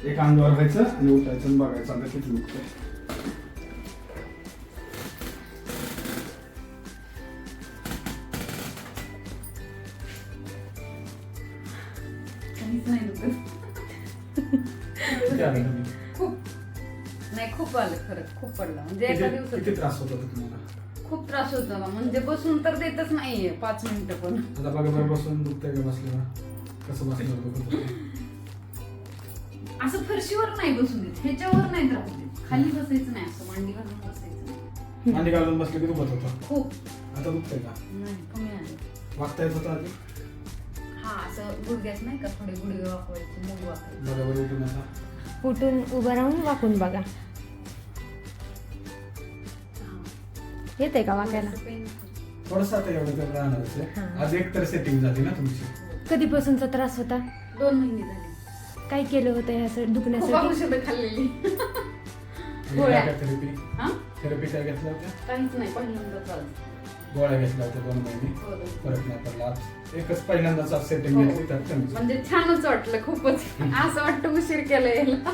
एक अंगावर व्हायचं आणि उठायचं आणि बघायचं आता किती उठतंय. काहीच नाही दुखत. किती आलं तुम्ही? खूप नाही, खूप आलं खरंच, खूप पडला. म्हणजे एका किती दिवसात त्रास होत होता तुम्हाला? खूप त्रास होतो ना, म्हणजे बसून तर देतच नाहीये 5 मिनिटं पण. आता बघा बरं बसून दुखतंय का बसल्यावर? कसं बसल्यावर दुखत होतं? असं फरशीवर नाही बसून देत, ह्याच्यावर नाही त्रास देत. खाली बसायचं नाही, असं मांडी घालून बसायचं नाही. मांडी घालून बसले की दुखत होतं. खूप आता दुखतंय का? नाही, कमी आलं. वागता येत होतं आधी? हा, असं गुडघ्यात नाही का, थोडे गुडघे वाकवायचे, मग वाकायचे. बघा बरं उठून आता. उठून उभं राहून वाकून बघा. येते का वाकायला? थोडंसं pain होतं. थोडंसं आता एवढं तर राहणारच आहे. हां. आज एक तर सेटिंग झाली ना तुमची. कधीपासूनचा त्रास होता? 2 महिने झाले. काय केलं होतं ह्यासाठी खूप दुखण्यासाठी? औषधं खाल्लेली. आणि गोळ्या. काय थेरपी हा? थेरपी काय घेतल्या होत्या? काहीच नाही, पहिल्यांदाच आज. गोळ्या घेतल्या होत्या 2 महिने. हो, हो. फरक नाही पडला. आज एकच पहिल्यांदाच आज सेटिंग हो. घेतली तर कमी झालं. म्हणजे छानच वाटलं खूपच. असं वाटतं उशीर केलं यायला.